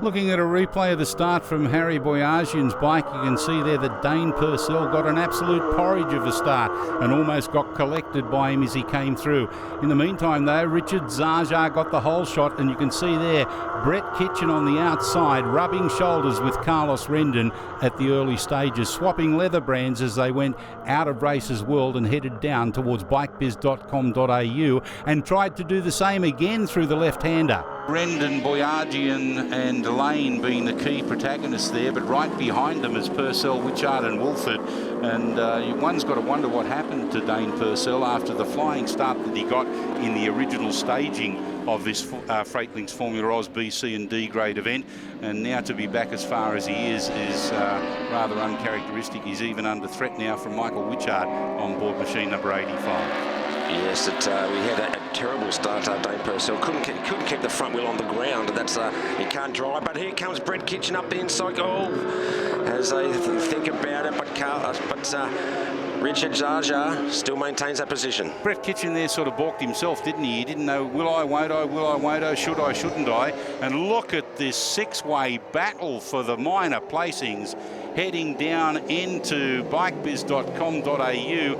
S2: Looking at a replay of the start from Harry Boyagian's bike, you can see there that Dane Purcell got an absolute porridge of a start and almost got collected by him as he came through. In the meantime, though, Richard Zaja got the whole shot, and you can see there Brett Kitchen on the outside, rubbing shoulders with Carlos Rendon at the early stages, swapping leather brands as they went out of Races World and headed down towards bikebiz.com.au and tried to do the same again through the left-hander. Rendon, Boyagian and Lane being the key protagonists there, but right behind them is Purcell, Witchard and Wolford. And one's got to wonder what happened to Dane Purcell after the flying start that he got in the original staging of this Freightlinks Formula Oz B, C and D grade event, and now to be back as far as he is rather uncharacteristic. He's even under threat now from Michael Witchard on board machine number 85.
S5: Yes, we had a terrible start. Dane Purcell couldn't keep the front wheel on the ground. That's he can't drive. But here comes Brett Kitchen up the inside. Oh, as they think about it, but Richard Zaja still maintains that position.
S2: Brett Kitchen there sort of balked himself, didn't he? He didn't know, will I, won't I, should I, shouldn't I? And look at this 6-way battle for the minor placings heading down into bikebiz.com.au.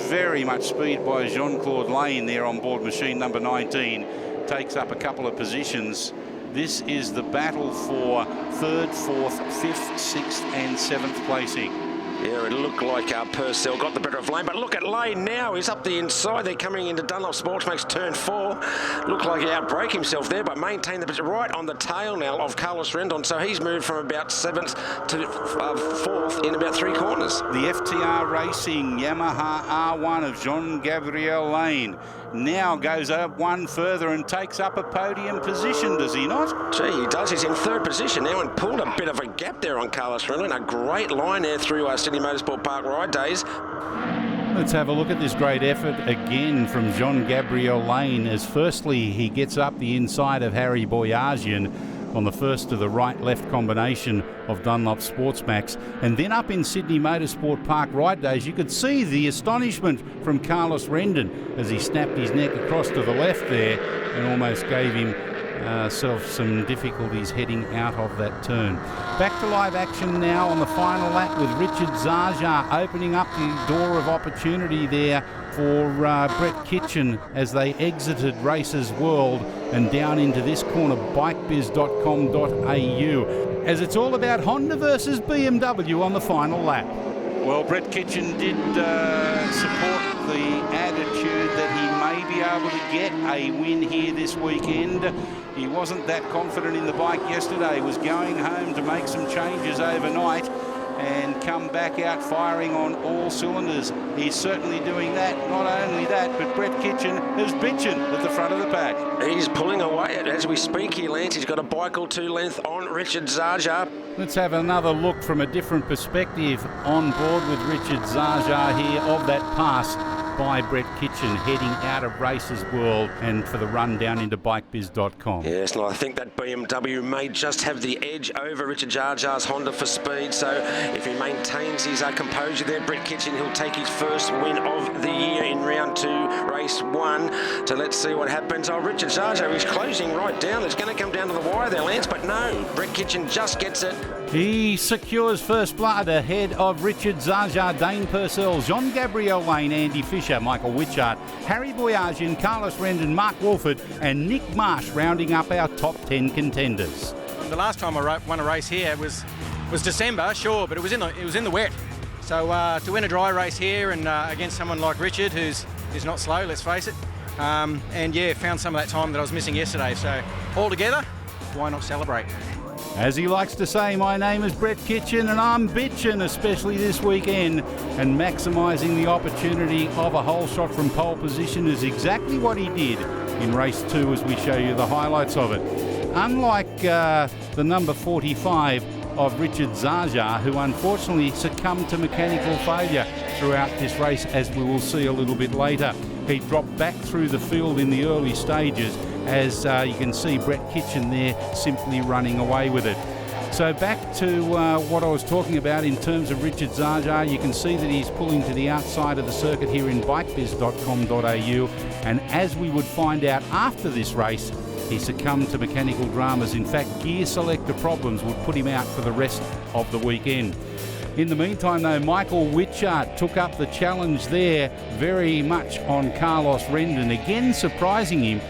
S2: Very much speed by Jean-Claude Lane there on board machine number 19. Takes up a couple of positions. This is the battle for 3rd, 4th, 5th, 6th and 7th placing.
S5: Yeah, it looked like Purcell got the better of Lane, but look at Lane now. He's up the inside. They're coming into Dunlop Sportsmax turn 4. Looked like he outbraked himself there, but maintained the position right on the tail now of Carlos Rendon. So he's moved from about 7th to 4th in about 3 corners.
S2: The FTR Racing Yamaha R1 of Jean-Gabriel Lane now goes up one further and takes up a podium position, does he not?
S5: Gee, he does. He's in 3rd position now and pulled a bit of a gap there on Carlos Rendon. A great line there through Sydney Motorsport Park ride days.
S2: Let's have a look at this great effort again from Jean-Gabriel Lane as firstly he gets up the inside of Harry Boyagian on the first of the right-left combination of Dunlop Sportsmax, and then up in Sydney Motorsport Park ride days you could see the astonishment from Carlos Rendon as he snapped his neck across to the left there and almost gave himself some difficulties heading out of that turn. Back to live action now on the final lap with Richard Zaja opening up the door of opportunity there for Brett Kitchen as they exited Races World and down into this corner, bikebiz.com.au, as it's all about Honda versus BMW on the final lap. Well, Brett Kitchen did support the attitude that he may be able to get a win here this weekend. He wasn't that confident in the bike yesterday. He was going home to make some changes overnight and come back out firing on all cylinders. He's certainly doing that. Not only that, but Brett Kitchen is bitching at the front of the pack.
S5: He's pulling away as we speak here, Lance. He's got a bike or two length on Richard Zaja.
S2: Let's have another look from a different perspective on board with Richard Zaja here of that pass by Brett Kitchen heading out of Races World and for the run down into bikebiz.com.
S5: Yes, and I think that BMW may just have the edge over Richard Zaja's Honda for speed, so if he maintains his composure there, Brett Kitchen, he'll take his first win of the year in round 2, race 1. So let's see what happens. Oh, Richard Zaja is closing right down. It's going to come down to the wire there, Lance, but no, Brett Kitchen just gets it.
S2: He secures first blood ahead of Richard Zaja, Dane Purcell, Jean-Gabriel Lane, Andy Fisher, Michael Witchart, Harry Boyajian, Carlos Rendon, Mark Wolford and Nick Marsh rounding up our top 10 contenders.
S8: The last time I won a race here was December, sure, but it was in the wet. So to win a dry race here and against someone like Richard, who's not slow, let's face it, and yeah, found some of that time that I was missing yesterday. So all together, why not celebrate?
S2: As he likes to say, my name is Brett Kitchen and I'm bitchin', especially this weekend. And maximising the opportunity of a whole shot from pole position is exactly what he did in race 2 as we show you the highlights of it. Unlike the number 45 of Richard Zaja, who unfortunately succumbed to mechanical failure throughout this race, as we will see a little bit later. He dropped back through the field in the early stages, as you can see Brett Kitchen there simply running away with it. So back to what I was talking about in terms of Richard Zaja. You can see that he's pulling to the outside of the circuit here in bikebiz.com.au, and as we would find out after this race, he succumbed to mechanical dramas. In fact, gear selector problems would put him out for the rest of the weekend. In the meantime, though, Michael Witchart took up the challenge there very much on Carlos Rendon, again surprising him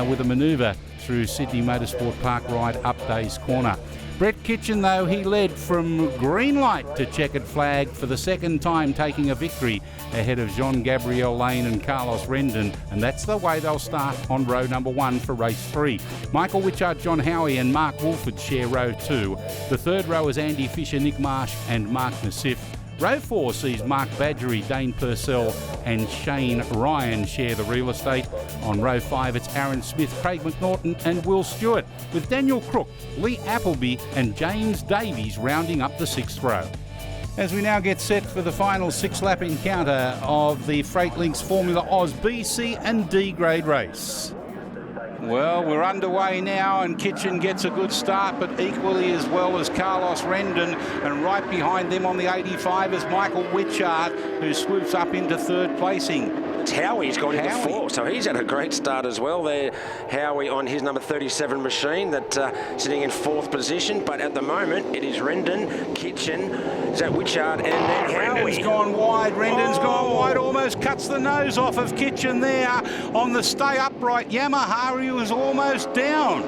S2: with a manoeuvre through Sydney Motorsport Park ride up Days Corner. Brett Kitchen, though, he led from green light to checkered flag for the second time, taking a victory ahead of Jean-Gabriel Lane and Carlos Rendon, and that's the way they'll start on row number 1 for race 3. Michael Witchart, John Howie and Mark Wolford share row 2. The third row is Andy Fisher, Nick Marsh and Mark Nassif. Row 4 sees Mark Badgery, Dane Purcell and Shane Ryan share the real estate. On row 5 it's Aaron Smith, Craig McNaughton and Will Stewart, with Daniel Crook, Lee Appleby and James Davies rounding up the 6th row. As we now get set for the final 6-lap encounter of the Freight Links Formula Oz B, C and D grade race. Well, we're underway now and Kitchen gets a good start, but equally as well as Carlos Rendon, and right behind them on the 85 is Michael Witchart, who swoops up into 3rd placing.
S5: It's Howie's got into 4th, so he's had a great start as well there. Howie on his number 37 machine, that sitting in 4th position, but at the moment it is Rendon, Kitchen, is that Witchart, and then Howie.
S2: Rendon's gone wide, gone wide, almost cuts the nose off of Kitchen there on the stay upright Yamaha. He was almost down.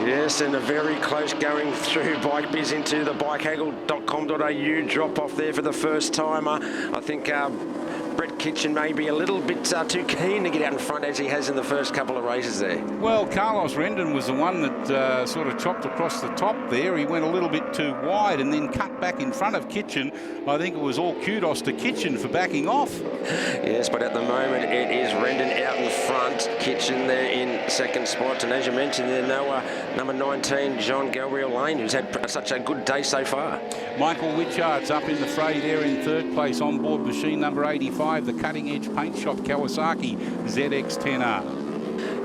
S5: Yes, and a very close going through Bike Biz into the bikehaggle.com.au drop off there for the first timer. I think Brett Kitchen may be a little bit too keen to get out in front as he has in the first couple of races there.
S2: Well, Carlos Rendon was the one that sort of chopped across the top there. He went a little bit too wide and then cut back in front of Kitchen. I think it was all kudos to Kitchen for backing off.
S5: Yes, but at the moment it is Rendon out in front, Kitchen there in 2nd spot, and as you mentioned there, number 19, John Gabriel Lane, who's had such a good day so far.
S2: Michael Witchart's up in the fray there in 3rd place on board machine number 85, the cutting edge paint shop Kawasaki ZX-10R.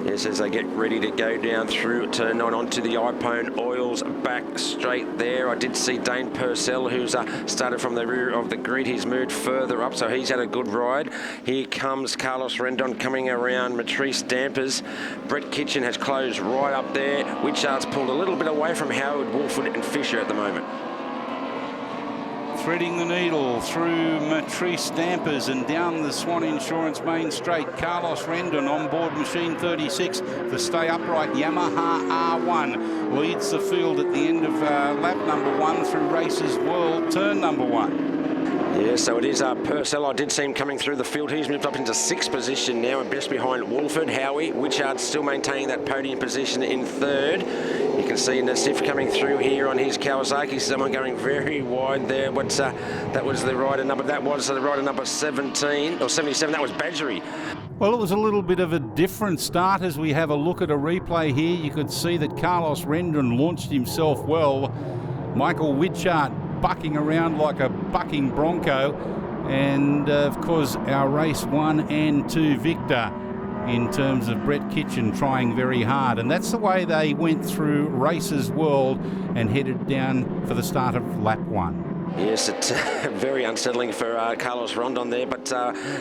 S5: Yes, as they get ready to go down through turn 9 onto the iPone oils back straight there. I did see Dane Purcell, who's started from the rear of the grid. He's moved further up, so he's had a good ride. Here comes Carlos Rendon coming around Matrice Dampers. Brett Kitchen has closed right up there. Witchart's pulled a little bit away from Howard, Wolford and Fisher at the moment.
S2: Threading the needle through Matrice Dampers and down the Swann Insurance main straight. Carlos Rendon on board machine 36. The stay upright Yamaha R1 leads the field at the end of lap number 1 through Races World turn number 1.
S5: Yeah, so it is Purcell. I did see him coming through the field. He's moved up into 6th position now and just behind Wolford. Howie, Witchard still maintaining that podium position in 3rd. You can see Nassif coming through here on his Kawasaki. Someone going very wide there. But that was the rider number. That was the rider number 17 or 77. That was Badgery.
S2: Well, it was a little bit of a different start. As we have a look at a replay here, you could see that Carlos Rendon launched himself well. Michael Witchart bucking around like a bucking bronco. And, of course, our race 1 and 2 victor in terms of Brett Kitchen trying very hard. And that's the way they went through Races World and headed down for the start of lap 1.
S5: Yes, it's very unsettling for Carlos Rondon there, but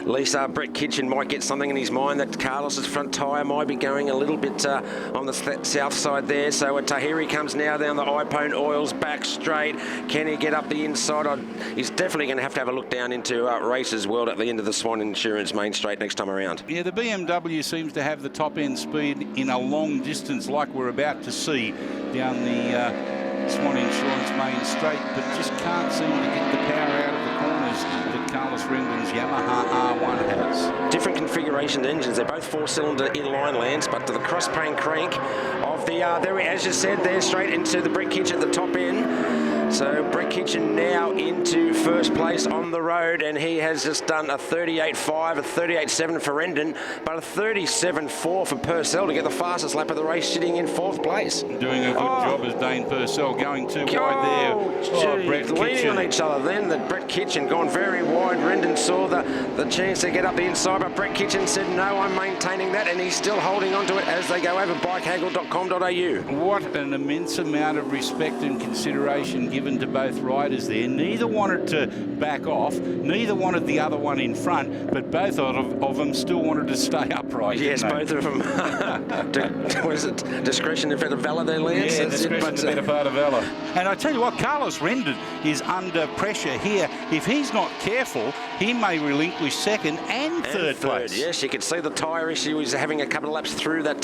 S5: Lisa, Brett Kitchen might get something in his mind that Carlos's front tyre might be going a little bit on the south side there. So here he comes now down the iPone Oils back straight. Can he get up the inside? He's definitely going to have a look down into Races World at the end of the Swann Insurance main straight next time around.
S2: Yeah, the BMW seems to have the top end speed in a long distance like we're about to see down the Swann Insurance main straight, but just can't seem to get the power out of the corners that Carlos Rendon's Yamaha R1 has.
S5: Different configuration engines. They're both 4-cylinder inline lands, but the cross-plane crank of the there, as you said, there straight into the Brett Kitchen at the top end. So Brett Kitchen now into 1st place on the road, and he has just done a 38.5, a 38.7 for Rendon, but a 37.4 for Purcell to get the fastest lap of the race, sitting in 4th place.
S2: Doing a good job as Dane Purcell, going too wide there.
S5: Brett leaning on each other then. The Brett Kitchen gone very wide. Rendon saw the chance to get up the inside, but Brett Kitchen said, no, I'm maintaining that, and he's still holding on to it as they go over bikehaggle.com.au.
S2: What an immense amount of respect and consideration given to both riders there. Neither wanted to back off, neither wanted the other one in front, but both of them still wanted to stay upright.
S5: Yes, both of them. Was it discretion in front of Valour there, Lance?
S2: Yeah, discretion in front of Valour. And I tell you what, Carlos Rendon is under pressure here. If he's not careful, he may relinquish 2nd and 3rd place.
S5: Yes, you can see the tyre issue. He's having a couple of laps through that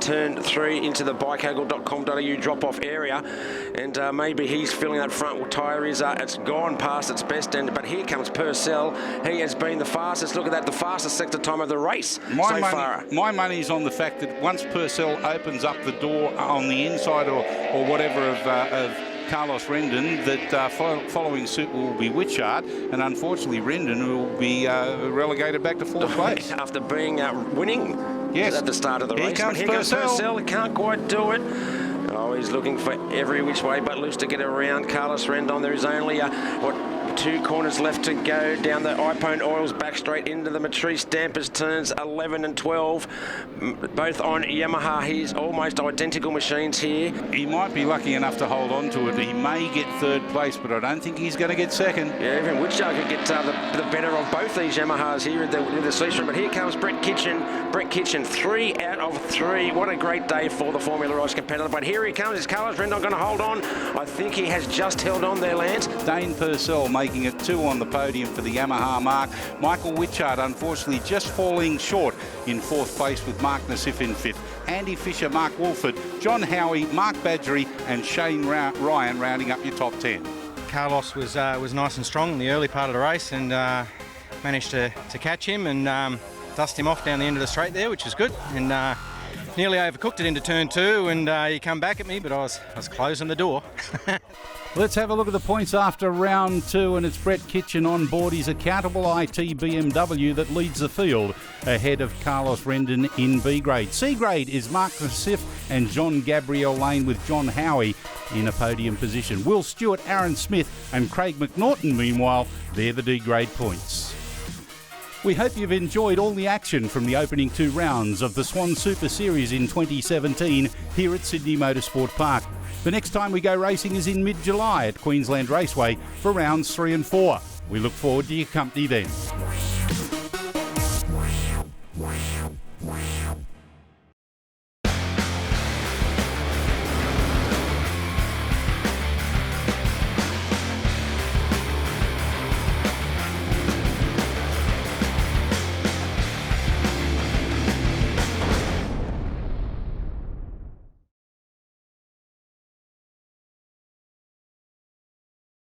S5: turn 3 into the bikehaggle.com.au drop-off area, and maybe he's feeling that front tyre is it's gone past its best end. But here comes Purcell. He has been the fastest. Look at that, the fastest sector time of the race so far.
S2: My money's on the fact that once Purcell opens up the door on the inside or whatever of Carlos Rendon, that following suit will be Witchard, and unfortunately Rendon will be relegated back to 4th place.
S5: After being winning at the start of the race.
S2: Here comes Purcell.
S5: He can't quite do it. Oh, he's looking for every which way but loose to get around Carlos Rendon. There is only 2 corners left to go down the iPone Oils back straight into the Matrice Dampers turns 11 and 12, both on Yamaha. He's almost identical machines here.
S2: He might be lucky enough to hold on to it. He may get 3rd place, but I don't think he's going to get 2nd.
S5: Yeah, even Witchard could get the better of both these Yamahas here in the C-Stream. But here comes Brett Kitchen. Brett Kitchen, 3 out of 3. What a great day for the Formula Rise competitor. But here he comes. Is Carlos Rendon going to hold on? I think he has just held on there, Lance.
S2: Dane Purcell making it 2 on the podium for the Yamaha mark. Michael Witchard, unfortunately, just falling short in 4th place with Mark Nassif in 5th. Andy Fisher, Mark Wolford, John Howie, Mark Badgery and Shane Ryan rounding up your top 10.
S8: Carlos was nice and strong in the early part of the race, and managed to catch him and dust him off down the end of the straight there, which is good. And nearly overcooked it into turn 2, and he come back at me, but I was closing the door.
S2: Let's have a look at the points after round 2, and it's Brett Kitchen on board his accountable IT BMW that leads the field ahead of Carlos Rendon in B grade. C grade is Mark Nassif and John Gabriel Lane with John Howie in a podium position. Will Stewart, Aaron Smith and Craig McNaughton, meanwhile, they're the D grade points. We hope you've enjoyed all the action from the opening 2 rounds of the Swann Super Series in 2017 here at Sydney Motorsport Park. The next time we go racing is in mid-July at Queensland Raceway for rounds 3 and 4. We look forward to your company then.